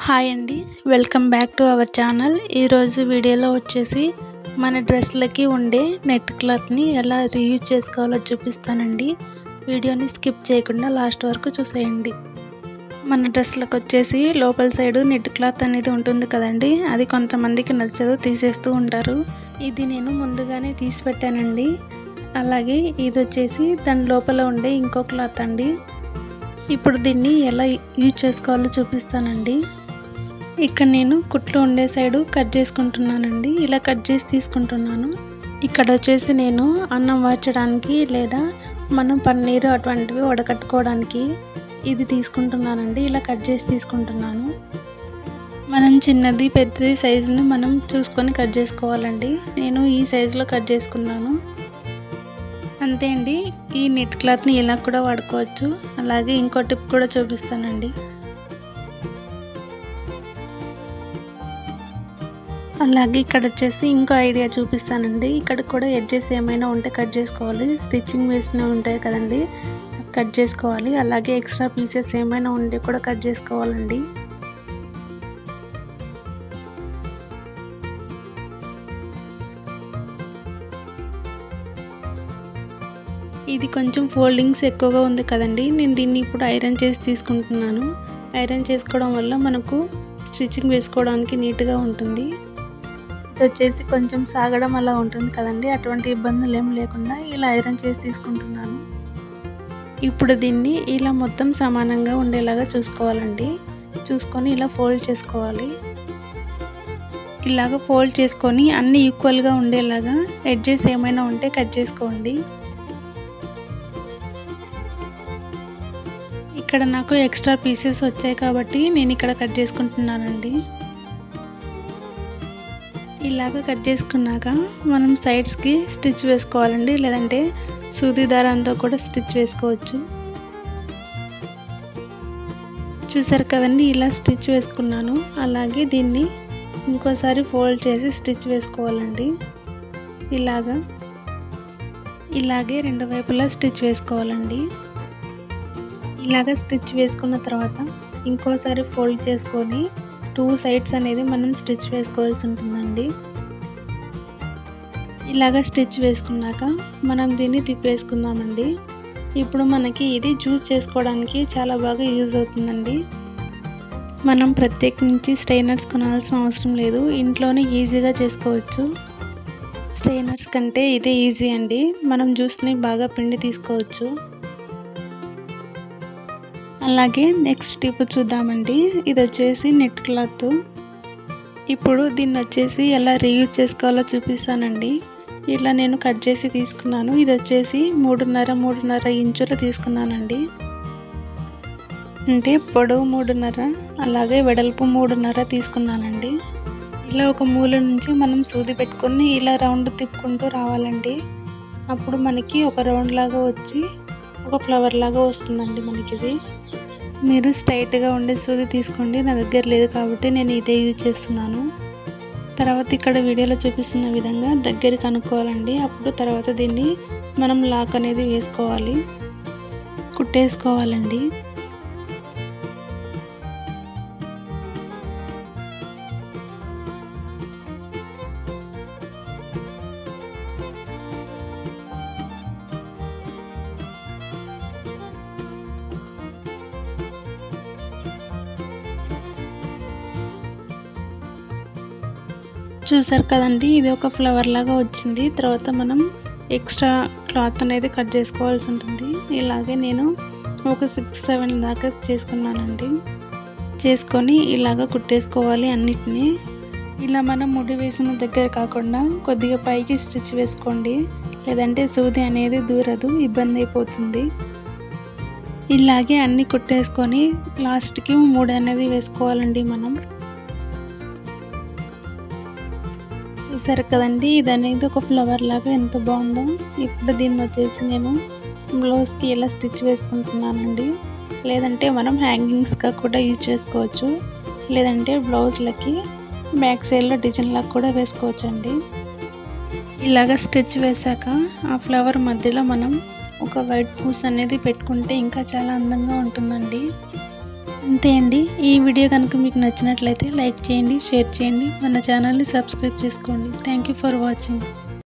Hi అండి, welcome back to our channel. ఈరోజు వీడియోలో వచ్చేసి మన డ్రెస్లకి ఉండే నెట్ క్లాత్ని ఎలా రీయూజ్ చేసుకోవాలో చూపిస్తానండి. వీడియోని స్కిప్ చేయకుండా లాస్ట్ వరకు చూసేయండి. మన డ్రెస్లకు వచ్చేసి లోపల సైడు నెట్ క్లాత్ అనేది ఉంటుంది కదండి, అది కొంతమందికి నచ్చదు, తీసేస్తూ ఉంటారు. ఇది నేను ముందుగానే తీసి పెట్టానండి. అలాగే ఇది వచ్చేసి దాని లోపల ఉండే ఇంకో క్లాత్ అండి. ఇప్పుడు దీన్ని ఎలా యూజ్ చేసుకోవాలో చూపిస్తానండి. ఇక్కడ నేను కుట్లు ఉండే సైడు కట్ చేసుకుంటున్నానండి. ఇలా కట్ చేసి తీసుకుంటున్నాను. ఇక్కడ వచ్చేసి నేను అన్నం వార్చడానికి లేదా మనం పన్నీరు అటువంటివి వడకట్టుకోవడానికి ఇది తీసుకుంటున్నానండి. ఇలా కట్ చేసి తీసుకుంటున్నాను. మనం చిన్నది పెద్దది సైజుని మనం చూసుకొని కట్ చేసుకోవాలండి. నేను ఈ సైజులో కట్ చేసుకున్నాను. అంతే అండి. ఈ నెట్ క్లాత్ని ఇలా కూడా వాడుకోవచ్చు. అలాగే ఇంకో టిప్ కూడా చూపిస్తానండి. అలాగే ఇక్కడ వచ్చేసి ఇంకో ఐడియా చూపిస్తానండి. ఇక్కడ కూడా ఎడ్జెస్ ఏమైనా ఉంటే కట్ చేసుకోవాలి. స్టిచ్చింగ్ వేసినవి ఉంటాయి కదండి, కట్ చేసుకోవాలి. అలాగే ఎక్స్ట్రా పీసెస్ ఏమైనా ఉంటే కూడా కట్ చేసుకోవాలండి. ఇది కొంచెం ఫోల్డింగ్స్ ఎక్కువగా ఉంది కదండి, నేను దీన్ని ఇప్పుడు ఐరన్ చేసి తీసుకుంటున్నాను. ఐరన్ చేసుకోవడం వల్ల మనకు స్టిచ్చింగ్ వేసుకోవడానికి నీట్గా ఉంటుంది. ఇది వచ్చేసి కొంచెం సాగడం అలా ఉంటుంది కదండి, అటువంటి ఇబ్బందులు ఏం లేకుండా ఇలా ఐరన్ చేసి తీసుకుంటున్నాను. ఇప్పుడు దీన్ని ఇలా మొత్తం సమానంగా ఉండేలాగా చూసుకోవాలండి. చూసుకొని ఇలా ఫోల్డ్ చేసుకోవాలి. ఇలాగ ఫోల్డ్ చేసుకొని అన్నీ ఈక్వల్గా ఉండేలాగా ఎడ్జెస్ ఏమైనా ఉంటే కట్ చేసుకోండి. ఇక్కడ నాకు ఎక్స్ట్రా పీసెస్ వచ్చాయి కాబట్టి నేను ఇక్కడ కట్ చేసుకుంటున్నానండి. ఇలాగ కట్ చేసుకున్నాక మనం సైడ్స్కి స్టిచ్ వేసుకోవాలండి, లేదంటే సూది దారంతో కూడా స్టిచ్ వేసుకోవచ్చు. చూసారు కదండి, ఇలా స్టిచ్ వేసుకున్నాను. అలాగే దీన్ని ఇంకోసారి ఫోల్డ్ చేసి స్టిచ్ వేసుకోవాలండి. ఇలాగే రెండు వైపులా స్టిచ్ వేసుకోవాలండి. ఇలాగ స్టిచ్ వేసుకున్న తర్వాత ఇంకోసారి ఫోల్డ్ చేసుకొని 2 సైడ్స్ అనేది మనం స్టిచ్ వేసుకోవాల్సి ఉంటుందండి. ఇలాగ స్టిచ్ వేసుకున్నాక మనం దీన్ని తిప్పేసుకుందామండి. ఇప్పుడు మనకి ఇది జ్యూస్ చేసుకోవడానికి చాలా బాగా యూజ్ అవుతుందండి. మనం ప్రత్యేకించి స్ట్రైనర్స్ కొనాల్సిన అవసరం లేదు, ఇంట్లోనే ఈజీగా చేసుకోవచ్చు. స్ట్రైనర్స్ కంటే ఇదే ఈజీ అండి. మనం జ్యూస్ని బాగా పిండి తీసుకోవచ్చు. అలాగే నెక్స్ట్ టిప్ చూద్దామండి. ఇది వచ్చేసి నెట్ క్లాత్. ఇప్పుడు దీన్ని వచ్చేసి ఎలా రీయూజ్ చేసుకోవాలో చూపిస్తానండి. ఇలా నేను కట్ చేసి తీసుకున్నాను. ఇది వచ్చేసి 3.5 ఇంచులు తీసుకున్నానండి. అంటే పొడవు 3.5, అలాగే వెడల్పు 3.5 తీసుకున్నానండి. ఇలా ఒక మూల నుంచి మనం సూది పెట్టుకొని ఇలా రౌండ్ తిప్పుకుంటూ రావాలండి. అప్పుడు మనకి ఒక రౌండ్ లాగా వచ్చి ఒక ఫ్లవర్ లాగా వస్తుందండి మనకి ఇది. మీరు స్ట్రైట్గా ఉండే సూది తీసుకోండి, నా దగ్గర లేదు కాబట్టి నేను ఇదే యూజ్ చేస్తున్నాను. తర్వాత ఇక్కడ వీడియోలో చూపిస్తున్న విధంగా దగ్గరికి అనుకోవాలండి. అప్పుడు తర్వాత దీన్ని మనం లాక్ అనేది వేసుకోవాలి, కుట్టేసుకోవాలండి. చూసారు కదండి, ఇది ఒక ఫ్లవర్ లాగా వచ్చింది. తర్వాత మనం ఎక్స్ట్రా క్లాత్ అనేది కట్ చేసుకోవాల్సి ఉంటుంది. ఇలాగే నేను ఒక 6-7 దాకా చేసుకున్నానండి. చేసుకొని ఇలాగ కుట్టేసుకోవాలి అన్నిటినీ. ఇలా మనం ముడి వేసిన దగ్గర కాకుండా కొద్దిగా పైకి స్టిచ్ వేసుకోండి, లేదంటే సూది అనేది దూరదు, ఇబ్బంది అయిపోతుంది. ఇలాగే అన్నీ కుట్టేసుకొని లాస్ట్కి ముడి అనేది వేసుకోవాలండి మనం. చూసారు కదండి, ఇది అనేది ఒక ఫ్లవర్ లాగా ఎంత బాగుందో. ఇప్పుడు దీన్ని వచ్చేసి నేను బ్లౌజ్కి ఇలా స్టిచ్ వేసుకుంటున్నానండి. లేదంటే మనం హ్యాంగింగ్స్గా కూడా యూజ్ చేసుకోవచ్చు, లేదంటే బ్లౌజ్లకి బ్యాక్ సైడ్లో డిజైన్ లాగా కూడా వేసుకోవచ్చు అండి. ఇలాగ స్టిచ్ వేసాక ఆ ఫ్లవర్ మధ్యలో మనం ఒక వైట్ పూస్ అనేది పెట్టుకుంటే ఇంకా చాలా అందంగా ఉంటుందండి. అంతే అండి. ఈ వీడియో కనుక మీకు నచ్చినట్లయితే లైక్ చేయండి, షేర్ చేయండి, మన ఛానల్ని సబ్స్క్రైబ్ చేసుకోండి. Thank you for watching.